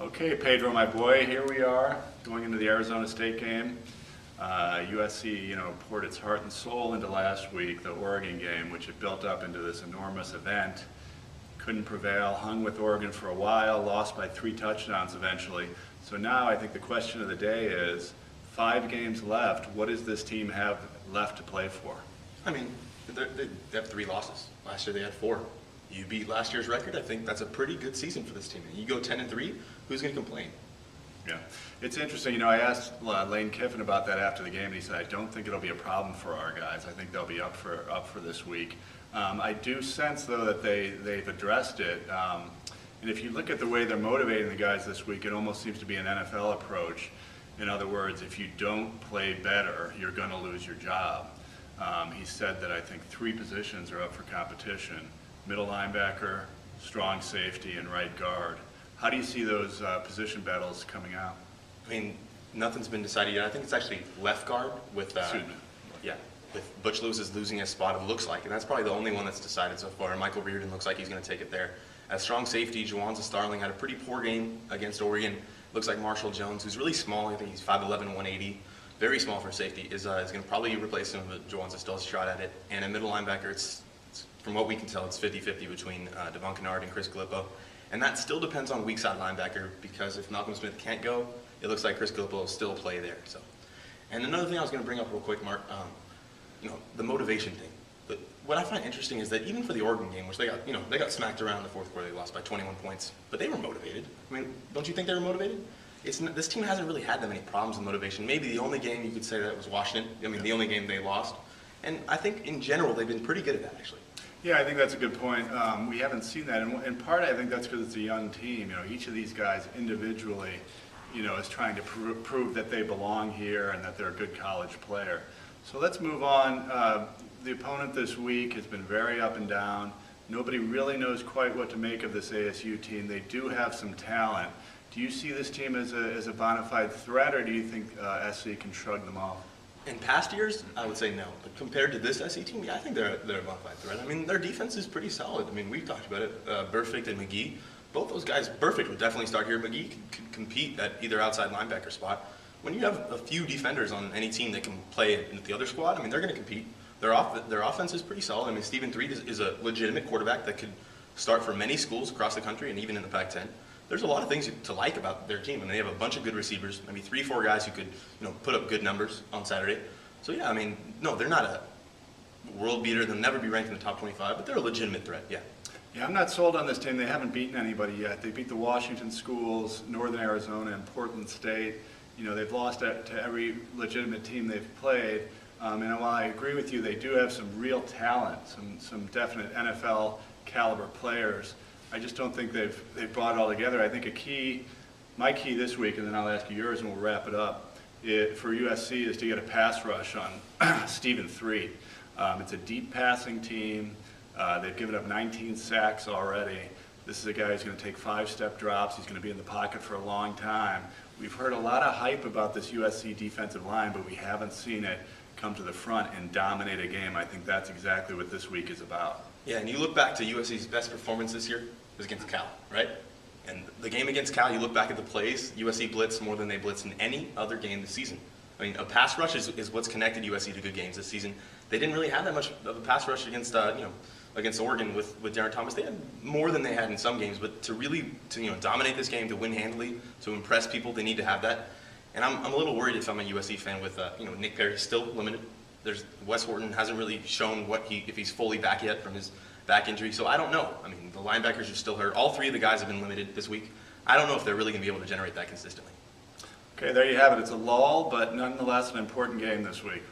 Okay, Pedro, my boy, here we are going into the Arizona State game. USC, poured its heart and soul into last week, the Oregon game, which had built up into this enormous event. Couldn't prevail, hung with Oregon for a while, lost by 3 touchdowns eventually. So now I think the question of the day is, 5 games left, what does this team have left to play for? I mean, they have 3 losses. Last year they had 4. You beat last year's record, I think that's a pretty good season for this team. You go 10-3, who's going to complain? Yeah, it's interesting. I asked Lane Kiffin about that after the game, and he said, "I don't think it'll be a problem for our guys. I think they'll be up for this week." I do sense, though, that they've addressed it. And if you look at the way they're motivating the guys this week, it almost seems to be an NFL approach. In other words, if you don't play better, you're going to lose your job. He said that I think 3 positions are up for competition: middle linebacker, strong safety, and right guard. How do you see those position battles coming out? I mean, nothing's been decided yet. I think it's actually left guard with with Butch Lewis is losing his spot, it looks like, and that's probably the only one that's decided so far. Michael Reardon looks like he's going to take it there. As strong safety, Juwanza Starling had a pretty poor game against Oregon. Looks like Marshall Jones, who's really small, I think he's 5'11", 180, very small for safety, is going to probably replace him, but Juwanza still has a shot at it. And a middle linebacker, it's from what we can tell, it's 50-50 between Devon Kennard and Chris Gallipo. And that still depends on weak side linebacker, because if Malcolm Smith can't go, it looks like Chris Gallipo will still play there. So, and another thing I was going to bring up real quick, Mark, the motivation thing. But what I find interesting is that even for the Oregon game, which they got smacked around in the fourth quarter, they lost by 21 points, but they were motivated. I mean, don't you think they were motivated? This team hasn't really had that many problems with motivation. Maybe the only game you could say that was Washington. I mean, the only game they lost. And I think in general they've been pretty good at that, actually. Yeah, I think that's a good point. We haven't seen that. And in part, I think that's because it's a young team. Each of these guys individually, is trying to prove that they belong here and that they're a good college player. So let's move on. The opponent this week has been very up and down. Nobody really knows quite what to make of this ASU team. They do have some talent. Do you see this team as a bona fide threat, or do you think SC can shrug them off? In past years, I would say no. But compared to this SC team, yeah, I think they're a bona fide threat. I mean, their defense is pretty solid. I mean, we've talked about it. Burfict and McGee, both those guys, Burfict would definitely start here. McGee could compete at either outside linebacker spot. When you have a few defenders on any team that can play in the other squad, I mean, they're going to compete. Their offense is pretty solid. I mean, Stephen Threed is a legitimate quarterback that could start for many schools across the country and even in the Pac-10. There's a lot of things to like about their team. I mean, they have a bunch of good receivers, maybe 3-4 guys who could put up good numbers on Saturday. So yeah, I mean, no, they're not a world beater. They'll never be ranked in the top 25, but they're a legitimate threat, yeah. Yeah, I'm not sold on this team. They haven't beaten anybody yet. They beat the Washington schools, Northern Arizona, and Portland State. They've lost to every legitimate team they've played. And while I agree with you, they do have some real talent, some definite NFL caliber players. I just don't think they've brought it all together. I think my key this week, and then I'll ask you yours and we'll wrap it up, for USC is to get a pass rush on Stephen Threed. It's a deep passing team. They've given up 19 sacks already. This is a guy who's going to take 5-step drops. He's going to be in the pocket for a long time. We've heard a lot of hype about this USC defensive line, but we haven't seen it come to the front and dominate a game. I think that's exactly what this week is about. Yeah, and you look back to USC's best performance this year was against Cal, right? And the game against Cal, you look back at the plays, USC blitzed more than they blitzed in any other game this season. I mean, a pass rush is what's connected USC to good games this season. They didn't really have that much of a pass rush against Oregon with Darren Thomas. They had more than they had in some games, but to really dominate this game, to win handily, to impress people, they need to have that. And I'm a little worried if I'm a USC fan with Nick Perry still limited. Wes Horton hasn't really shown if he's fully back yet from his back injury, so I don't know. I mean, the linebackers are still hurt. All 3 of the guys have been limited this week. I don't know if they're really going to be able to generate that consistently. Okay, there you have it. It's a lull, but nonetheless an important game this week.